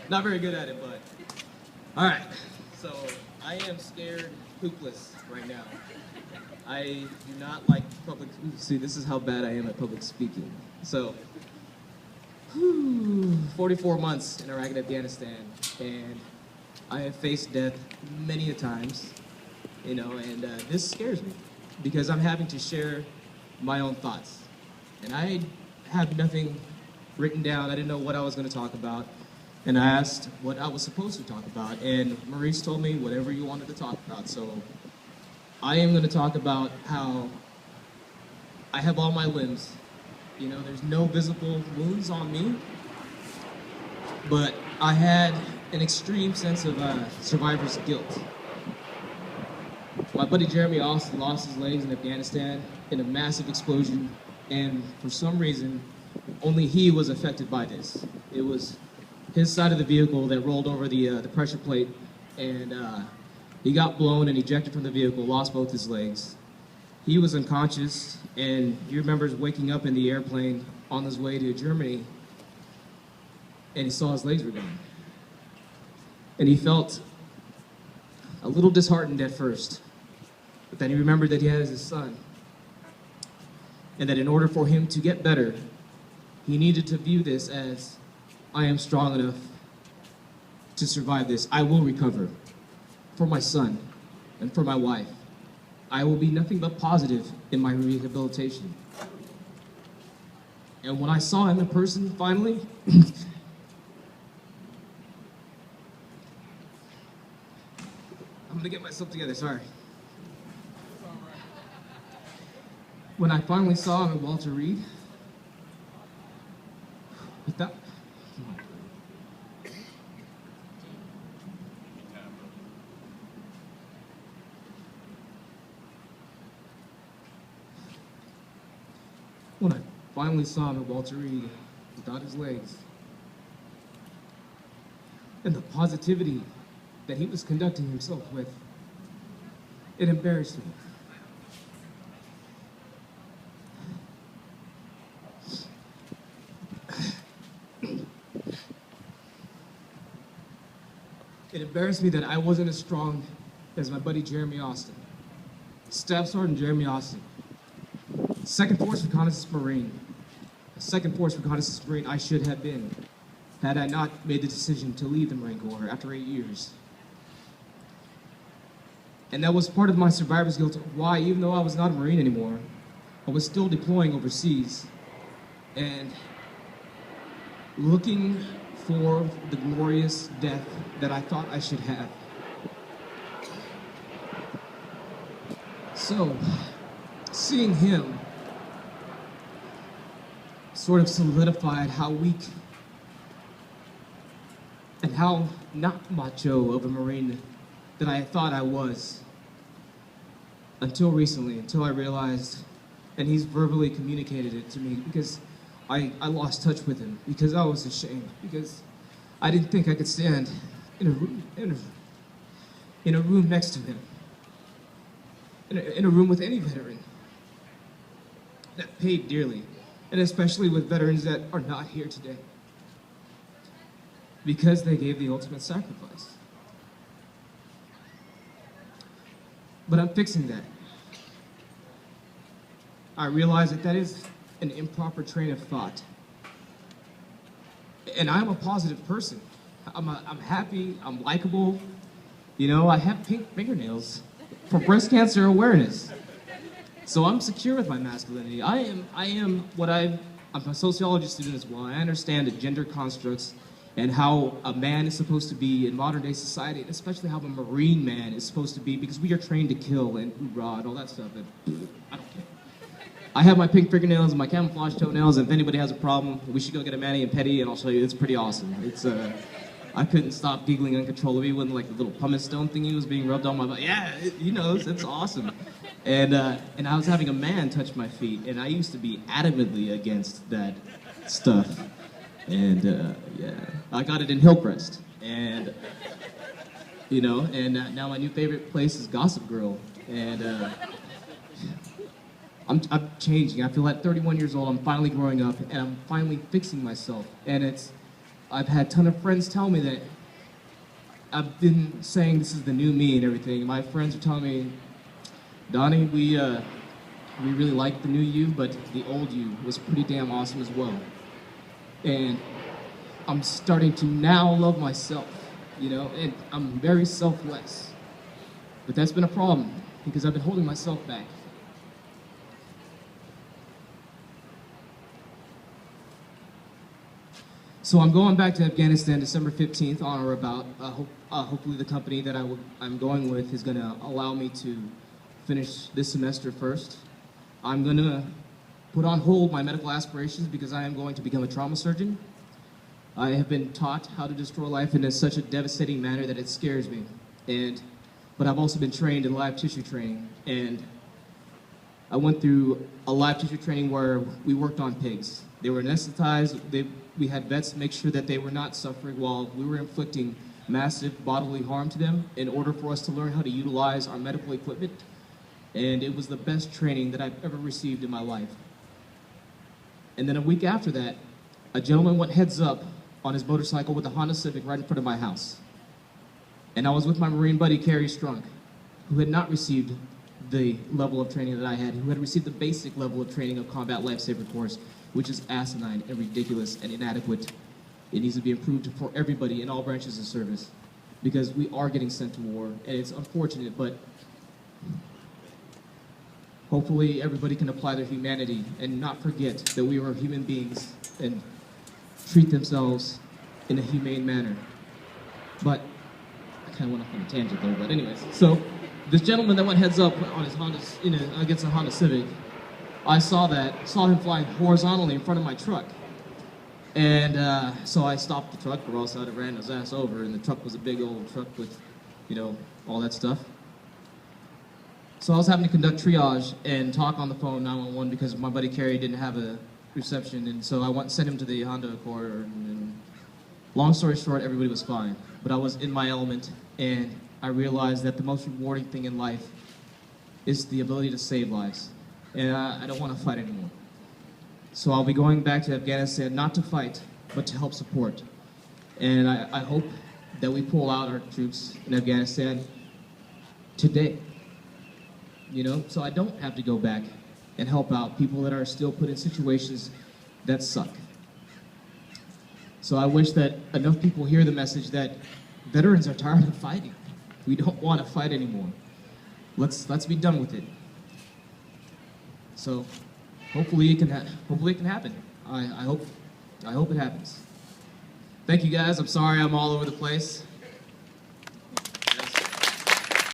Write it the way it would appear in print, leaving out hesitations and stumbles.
Not very good at it, but all right. So I am scared poopless right now. I do not like public. See, this is how bad I am at public speaking. So, 44 months in Iraq and Afghanistan, and I have faced death many a times, you know, and this scares me because I'm having to share my own thoughts, and I have nothing written down. I didn't know what I was going to talk about, and I asked what I was supposed to talk about, and Maurice told me whatever you wanted to talk about. So I am going to talk about how I have all my limbs. You know, there's no visible wounds on me, but I had an extreme sense of survivor's guilt. My buddy Jeremy Austin lost his legs in Afghanistan in a massive explosion, and for some reason, only he was affected by this. It was his side of the vehicle that rolled over the pressure plate, and he got blown and ejected from the vehicle, lost both his legs. He was unconscious, and he remembers waking up in the airplane on his way to Germany, and he saw his legs were gone. And he felt a little disheartened at first, but then he remembered that he had his son, and that in order for him to get better, he needed to view this as, I am strong enough to survive this. I will recover for my son and for my wife. I will be nothing but positive in my rehabilitation. And when I saw him in person, finally, I'm gonna get myself together, sorry. When I finally saw him at Walter Reed, without, when I finally saw him at Walter Reed without his legs, and the positivity that he was conducting himself with, it embarrassed me. It embarrassed me that I wasn't as strong as my buddy Jeremy Austin. Staff Sergeant Jeremy Austin, 2nd Force Reconnaissance Marine. A 2nd Force Reconnaissance Marine I should have been, had I not made the decision to leave the Marine Corps after 8 years. And that was part of my survivor's guilt of why, even though I was not a Marine anymore, I was still deploying overseas and looking for the glorious death that I thought I should have. So, seeing him sort of solidified how weak and how not macho of a Marine that I thought I was until recently, until I realized, and he's verbally communicated it to me, because I lost touch with him, because I was ashamed, because I didn't think I could stand in a room next to him, in a room with any veteran that paid dearly, and especially with veterans that are not here today, because they gave the ultimate sacrifice. But I'm fixing that. I realize that that is an improper train of thought. And I'm a positive person. I'm happy, I'm likable. You know, I have pink fingernails for breast cancer awareness. So I'm secure with my masculinity. I'm a sociology student as well. I understand the gender constructs and how a man is supposed to be in modern day society, and especially how a Marine man is supposed to be, because we are trained to kill and hoorah and all that stuff. And I don't care. I have my pink fingernails and my camouflage toenails, and if anybody has a problem, we should go get a mani and pedi, and I'll show you. It's pretty awesome. It's I couldn't stop giggling uncontrollably when like the little pumice stone thingy was being rubbed on my butt. Yeah, he knows. It's awesome. And I was having a man touch my feet, and I used to be adamantly against that stuff. And yeah, I got it in Hillcrest, and you know, and now my new favorite place is Gossip Girl, and I'm changing. I feel at 31 years old, I'm finally growing up, and I'm finally fixing myself, and it's I've had a ton of friends tell me that I've been saying this is the new me and everything. My friends are telling me, Donnie, we really like the new you, but the old you was pretty damn awesome as well. And I'm starting to now love myself, you know, and I'm very selfless. But that's been a problem because I've been holding myself back. So I'm going back to Afghanistan December 15th on or about. Hopefully the company that I'm going with is going to allow me to finish this semester first. I'm going to put on hold my medical aspirations because I am going to become a trauma surgeon. I have been taught how to destroy life in such a devastating manner that it scares me. But I've also been trained in live tissue training, and I went through a live tissue training where we worked on pigs. They were anesthetized. We had vets make sure that they were not suffering while we were inflicting massive bodily harm to them in order for us to learn how to utilize our medical equipment. And it was the best training that I've ever received in my life. And then a week after that, a gentleman went heads up on his motorcycle with a Honda Civic right in front of my house. And I was with my Marine buddy, Carrie Strunk, who had not received the level of training that I had, who had received the basic level of training of Combat Lifesaver course, which is asinine and ridiculous and inadequate. It needs to be improved for everybody in all branches of service because we are getting sent to war, and it's unfortunate, but hopefully everybody can apply their humanity and not forget that we are human beings and treat themselves in a humane manner. But I kind of went off on a tangent there, but anyways. So this gentleman that went heads up on his Honda, against a Honda Civic, I saw him flying horizontally in front of my truck. And so I stopped the truck, or else I'd have ran his ass over, and the truck was a big old truck with, you know, all that stuff. So I was having to conduct triage and talk on the phone 911 because my buddy Kerry didn't have a reception, and so I went and sent him to the Honda Accord, and long story short, everybody was fine. But I was in my element, and I realized that the most rewarding thing in life is the ability to save lives. And I don't want to fight anymore. So I'll be going back to Afghanistan not to fight, but to help support. And I hope that we pull out our troops in Afghanistan today. You know, so I don't have to go back and help out people that are still put in situations that suck. So I wish that enough people hear the message that veterans are tired of fighting. We don't want to fight anymore. Let's be done with it. So hopefully it can happen. I hope it happens. Thank you guys. I'm sorry I'm all over the place.